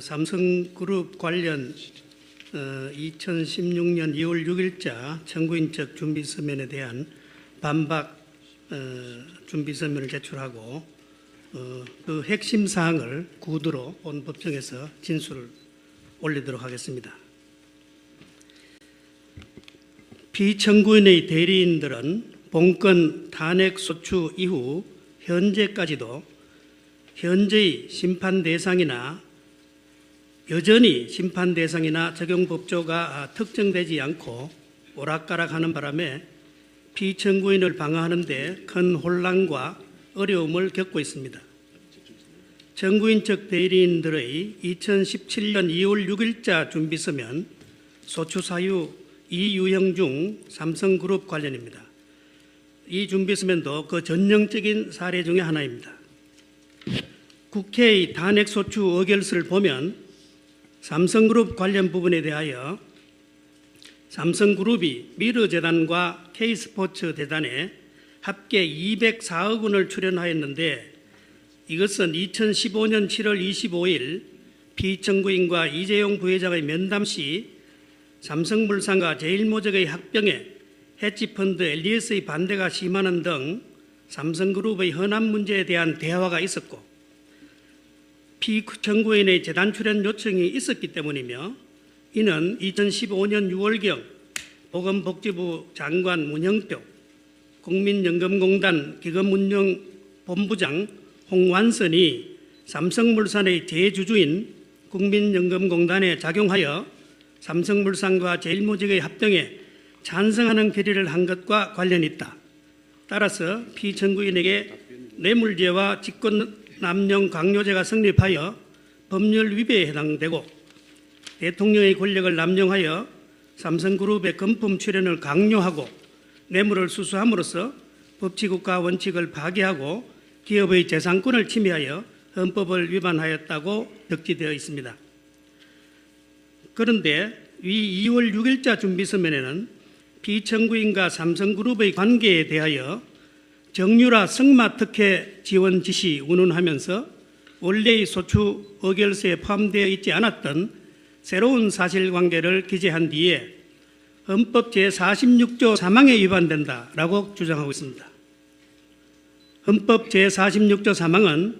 삼성그룹 관련 2016년 2월 6일자 청구인적 준비서면에 대한 반박 준비서면을 제출하고 그 핵심 사항을 구두로 본 법정에서 진술을 올리도록 하겠습니다. 피청구인의 대리인들은 본건 탄핵 소추 이후 현재까지도 현재의 심판 대상이나 여전히 심판 대상이나 적용 법조가 특정되지 않고 오락가락하는 바람에 피청구인을 방어하는 데 큰 혼란과 어려움을 겪고 있습니다. 청구인적 대리인들의 2017년 2월 6일자 준비서면 소추 사유 이유형 중 삼성그룹 관련입니다. 이 준비서면도 그 전형적인 사례 중에 하나입니다. 국회의 탄핵소추 의결서를 보면 삼성그룹 관련 부분에 대하여 삼성그룹이 미르재단과 K스포츠 재단에 합계 204억 원을 출연하였는데 이것은 2015년 7월 25일 피청구인과 이재용 부회장의 면담 시 삼성물산과 제일모직의 합병에 해치펀드 LDS의 반대가 심하는 등 삼성그룹의 현안 문제에 대한 대화가 있었고 피청구인의 재단 출연 요청이 있었기 때문이며 이는 2015년 6월경 보건복지부 장관 문형표, 국민연금공단 기금운용본부장 홍완선이 삼성물산의 대주주인 국민연금공단에 작용하여 삼성물산과 제일모직의 합병에 찬성하는 결의를 한 것과 관련이 있다. 따라서 피청구인에게 뇌물죄와 직권남용 강요죄가 성립하여 법률 위배에 해당되고 대통령의 권력을 남용하여 삼성그룹의 금품 출연을 강요하고 뇌물을 수수함으로써 법치국가 원칙을 파괴하고 기업의 재산권을 침해하여 헌법을 위반하였다고 적시되어 있습니다. 그런데 이 2월 6일자 준비서면에는 피청구인과 삼성그룹의 관계에 대하여 정유라 성마특혜 지원 지시 운운하면서 원래의 소추 의결서에 포함되어 있지 않았던 새로운 사실관계를 기재한 뒤에 헌법 제46조 3항에 위반된다라고 주장하고 있습니다. 헌법 제46조 3항은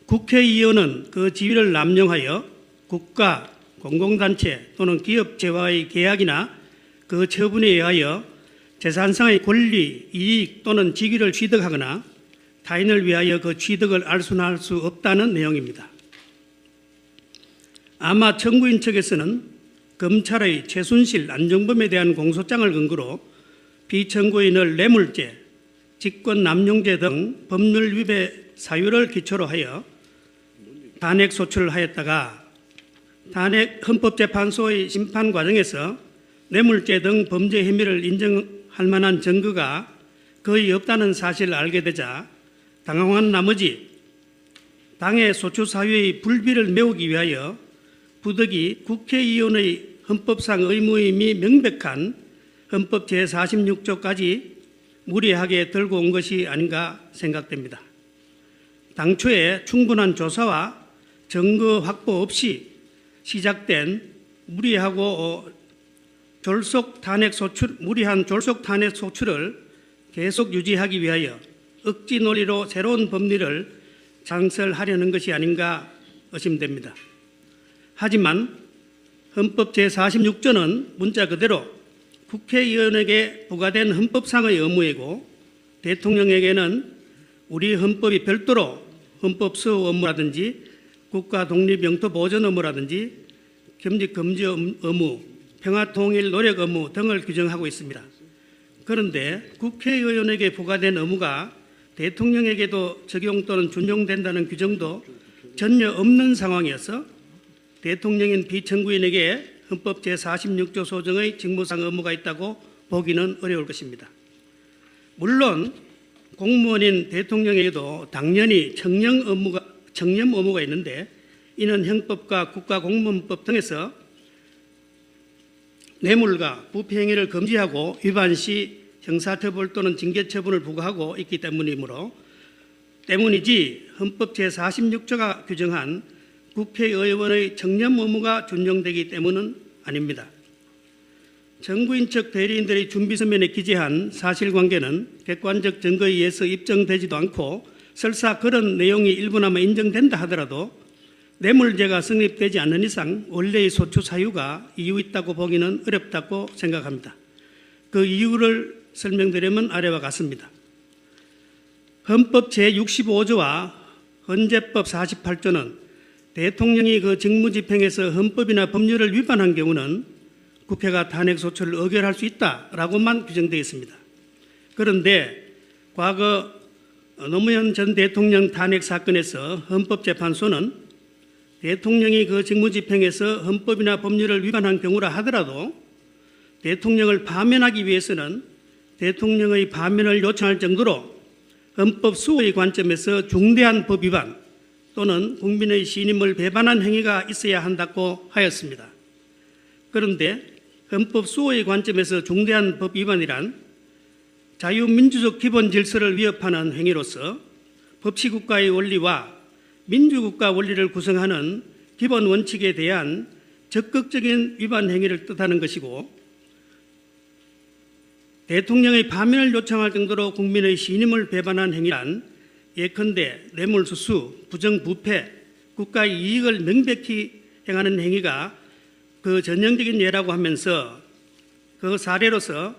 국회의원은 그 지위를 남용하여 국가, 공공단체 또는 기업체와의 계약이나 그 처분에 의하여 재산상의 권리, 이익 또는 직위를 취득하거나 타인을 위하여 그 취득을 알순할 수 없다는 내용입니다. 아마 청구인 측에서는 검찰의 최순실, 안종범에 대한 공소장을 근거로 피청구인을 뇌물죄, 직권남용죄 등 법률 위배 사유를 기초로 하여 탄핵 소추를 하였다가 헌법재판소의 심판 과정에서 뇌물죄 등 범죄 혐의를 인정할 만한 증거가 거의 없다는 사실을 알게 되자 당황한 나머지 당의 소추 사유의 불비를 메우기 위하여 부득이 국회의원의 헌법상 의무임이 명백한 헌법 제46조까지 무리하게 들고 온 것이 아닌가 생각됩니다. 당초에 충분한 조사와 증거 확보 없이 시작된 무리한 졸속 탄핵 소추를 계속 유지하기 위하여 억지 논리로 새로운 법리를 창설하려는 것이 아닌가 의심됩니다. 하지만 헌법 제46조는 문자 그대로 국회의원에게 부과된 헌법상의 의무이고 대통령에게는 우리 헌법이 별도로 헌법 수호 업무라든지 국가 독립 영토 보전 업무라든지 겸직 금지 의무, 평화 통일 노력 의무 등을 규정하고 있습니다. 그런데 국회의원에게 부과된 의무가 대통령에게도 적용 또는 준용된다는 규정도 전혀 없는 상황이어서 대통령인 피청구인에게 헌법 제46조 소정의 직무상 의무가 있다고 보기는 어려울 것입니다. 물론 공무원인 대통령에게도 당연히 청렴 의무가 있는데 이는 형법과 국가공무원법 등에서 뇌물과 부패행위를 금지하고 위반 시 형사처벌 또는 징계처분을 부과하고 있기 때문이지 헌법 제46조가 규정한 국회의원의 청렴 의무가 준용되기 때문은 아닙니다. 정부인 척 대리인들의 준비서면에 기재한 사실관계는 객관적 증거에 의해서 입증되지도 않고 설사 그런 내용이 일부나마 인정된다 하더라도 뇌물죄가 성립되지 않는 이상 원래의 소추 사유가 이유 있다고 보기는 어렵다고 생각합니다. 그 이유를 설명드리면 아래와 같습니다. 헌법 제65조와 헌재법 48조는 대통령이 그 직무집행에서 헌법이나 법률을 위반한 경우는 국회가 탄핵소추를 의결할 수 있다라고만 규정되어 있습니다. 그런데 과거 노무현 전 대통령 탄핵 사건에서 헌법재판소는 대통령이 그 직무집행에서 헌법이나 법률을 위반한 경우라 하더라도 대통령을 파면하기 위해서는 대통령의 파면을 요청할 정도로 헌법 수호의 관점에서 중대한 법 위반 또는 국민의 신임을 배반한 행위가 있어야 한다고 하였습니다. 그런데 헌법 수호의 관점에서 중대한 법 위반이란 자유민주적 기본 질서를 위협하는 행위로서 법치국가의 원리와 민주국가 원리를 구성하는 기본 원칙에 대한 적극적인 위반 행위를 뜻하는 것이고 대통령의 파면을 요청할 정도로 국민의 신임을 배반한 행위란 예컨대 뇌물수수, 부정부패, 국가의 이익을 명백히 행하는 행위가 그 전형적인 예라고 하면서 그 사례로서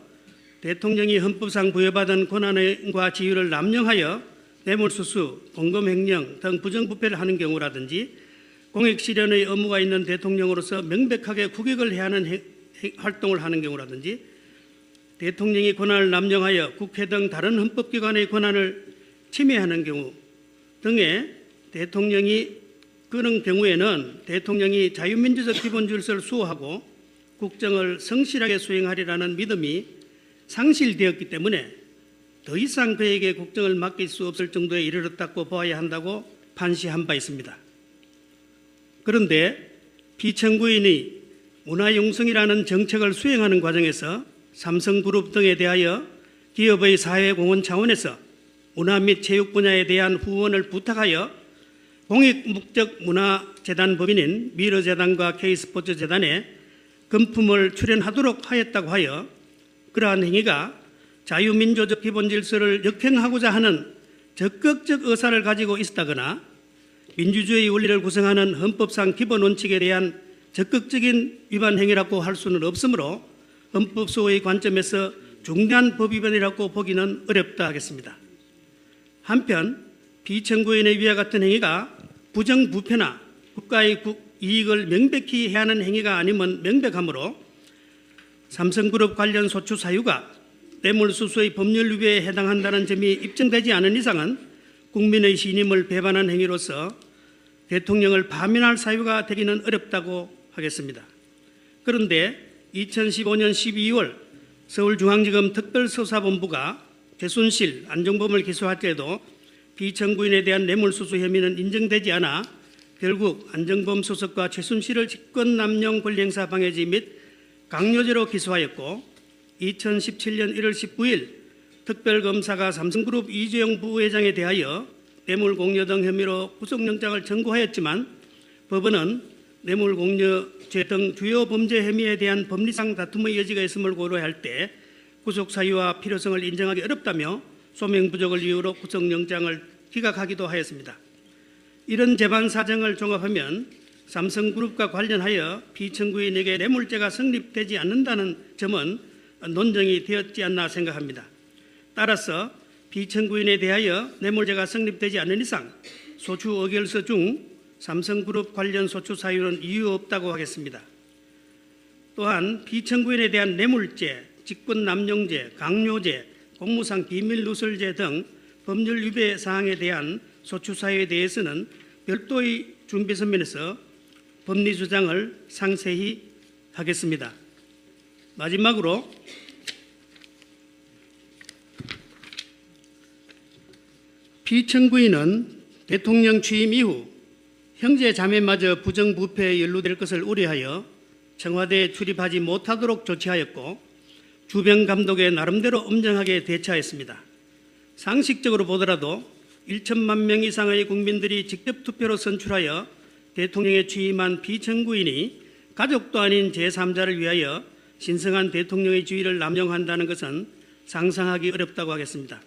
대통령이 헌법상 부여받은 권한과 지위를 남용하여 뇌물수수, 공금횡령 등 부정부패를 하는 경우라든지 공익실현의 의무가 있는 대통령으로서 명백하게 국익을 해야 하는 활동을 하는 경우라든지 대통령이 권한을 남용하여 국회 등 다른 헌법기관의 권한을 침해하는 경우 등의 그런 경우에는 대통령이 자유민주적 기본 질서를 수호하고 국정을 성실하게 수행하리라는 믿음이 상실되었기 때문에 더 이상 그에게 국정을 맡길 수 없을 정도에 이르렀다고 보아야 한다고 판시한 바 있습니다. 그런데 피청구인이 문화융성이라는 정책을 수행하는 과정에서 삼성그룹 등에 대하여 기업의 사회공헌 차원에서 문화 및 체육 분야에 대한 후원을 부탁하여 공익목적문화재단 법인인 미르재단과 K스포츠재단에 금품을 출연하도록 하였다고 하여 그러한 행위가 자유민주적 기본질서를 역행하고자 하는 적극적 의사를 가지고 있었다거나 민주주의 원리를 구성하는 헌법상 기본원칙에 대한 적극적인 위반 행위라고 할 수는 없으므로 헌법소의 관점에서 중대한 법 위반이라고 보기는 어렵다 하겠습니다. 한편 피청구인의 위와 같은 행위가 부정부패나 국가의 이익을 명백히 해야 하는 행위가 아니면 명백하므로 삼성그룹 관련 소추 사유가 뇌물수수의 법률 위배에 해당한다는 점이 입증되지 않은 이상은 국민의 신임을 배반한 행위로서 대통령을 파면할 사유가 되기는 어렵다고 하겠습니다. 그런데 2015년 12월 서울중앙지검 특별수사본부가 최순실, 안종범을 기소할 때에도 피청구인에 대한 뇌물수수 혐의는 인정되지 않아 결국 안종범 수석과 최순실을 직권남용 권리행사 방해죄 및 강요죄로 기소하였고 2017년 1월 19일 특별검사가 삼성그룹 이재용 부회장에 대하여 뇌물공여 등 혐의로 구속영장을 청구하였지만 법원은 뇌물공여죄 등 주요 범죄 혐의에 대한 법리상 다툼의 여지가 있음을 고려할 때 구속사유와 필요성을 인정하기 어렵다며 소명 부족을 이유로 구속영장을 기각하기도 하였습니다. 이런 재반 사정을 종합하면 삼성그룹과 관련하여 피청구인에게 뇌물죄가 성립되지 않는다는 점은 논정이 되었지 않나 생각합니다. 따라서 피청구인에 대하여 뇌물죄가 성립되지 않는 이상 소추 의결서 중 삼성그룹 관련 소추 사유는 이유 없다고 하겠습니다. 또한 피청구인에 대한 뇌물죄, 직권남용죄, 강요죄, 공무상 비밀누설죄 등 법률 위배 사항에 대한 소추 사유에 대해서는 별도의 준비서면에서 법리 주장을 상세히 하겠습니다. 마지막으로 피청구인은 대통령 취임 이후 형제 자매마저 부정부패에 연루될 것을 우려하여 청와대에 출입하지 못하도록 조치하였고 주변 감독에 나름대로 엄정하게 대처했습니다. 상식적으로 보더라도 1천만 명 이상의 국민들이 직접 투표로 선출하여 대통령에 취임한 피청구인이 가족도 아닌 제3자를 위하여 신성한 대통령의 지위를 남용한다는 것은 상상하기 어렵다고 하겠습니다.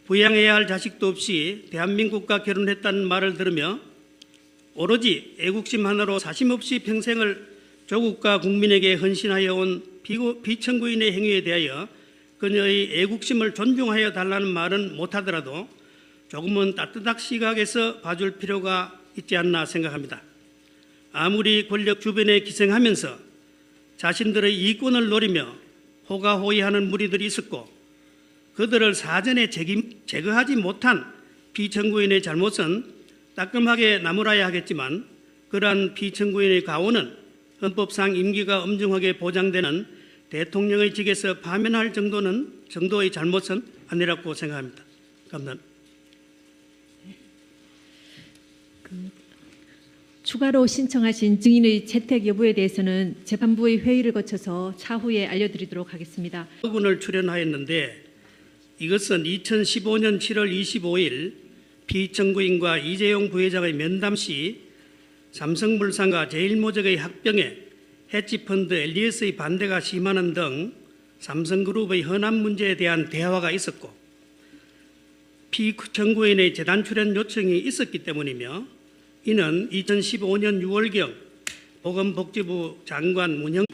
부양해야 할 자식도 없이 대한민국과 결혼했다는 말을 들으며 오로지 애국심 하나로 사심없이 평생을 조국과 국민에게 헌신하여 온 피청구인의 행위에 대하여 그녀의 애국심을 존중하여 달라는 말은 못하더라도 조금은 따뜻한 시각에서 봐줄 필요가 있지 않나 생각합니다. 아무리 권력 주변에 기생하면서 자신들의 이권을 노리며 호가호위하는 무리들이 있었고 그들을 사전에 제거하지 못한 피청구인의 잘못은 따끔하게 나무라야 하겠지만 그러한 피청구인의 가오는 헌법상 임기가 엄중하게 보장되는 대통령의 직에서 파면할 정도의 잘못은 아니라고 생각합니다. 감사합니다. 추가로 신청하신 증인의 채택 여부에 대해서는 재판부의 회의를 거쳐서 차후에 알려드리도록 하겠습니다. 부분을 출연하였는데 이것은 2015년 7월 25일 피청구인과 이재용 부회장의 면담 시 삼성물산과 제일모직의 합병에 헤지펀드 엘리에스의 반대가 심하는 등 삼성그룹의 현안 문제에 대한 대화가 있었고 피청구인의 재단 출연 요청이 있었기 때문이며 이는 2015년 6월경 보건복지부 장관 문형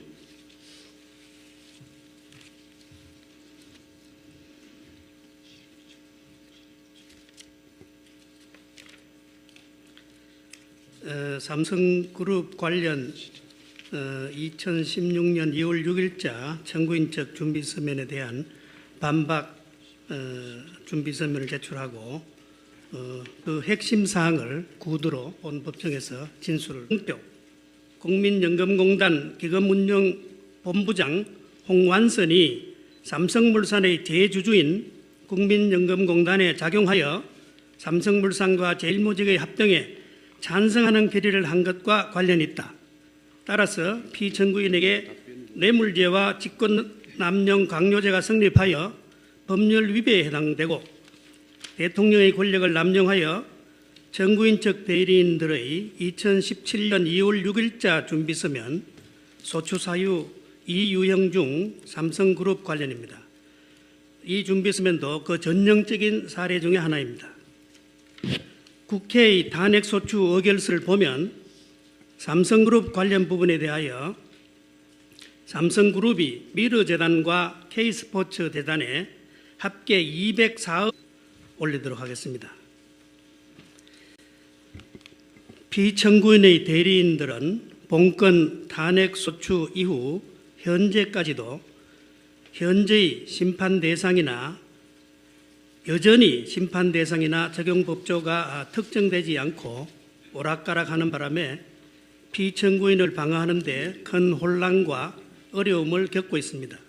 삼성그룹 관련 2016년 2월 6일자 청구인 측 준비서면에 대한 반박 준비서면을 제출하고 그 핵심 사항을 구두로 본 법정에서 진술을 홍표 국민연금공단 기금운용본부장 홍완선이 삼성물산의 대주주인 국민연금공단에 작용하여 삼성물산과 제일모직의 합병에 찬성하는 결의를 한 것과 관련이 있다. 따라서 피청구인에게 뇌물죄와 직권남용 강요죄가 성립하여 법률 위배에 해당되고 대통령의 권력을 남용하여 청구인 측 대리인들의 2017년 2월 6일자 준비서면 소추사유 이유형 중 삼성그룹 관련입니다. 이 준비서면도 그 전형적인 사례 중에 하나입니다. 국회의 탄핵소추 의결서를 보면 삼성그룹 관련 부분에 대하여 삼성그룹이 미르재단과 K스포츠 재단에 합계 204억 올리도록 하겠습니다. 피청구인의 대리인들은 본건 탄핵소추 이후 현재까지도 현재의 심판 대상이나 여전히 심판 대상이나 적용 법조가 특정되지 않고 오락가락하는 바람에 피청구인을 방어하는 데 큰 혼란과 어려움을 겪고 있습니다.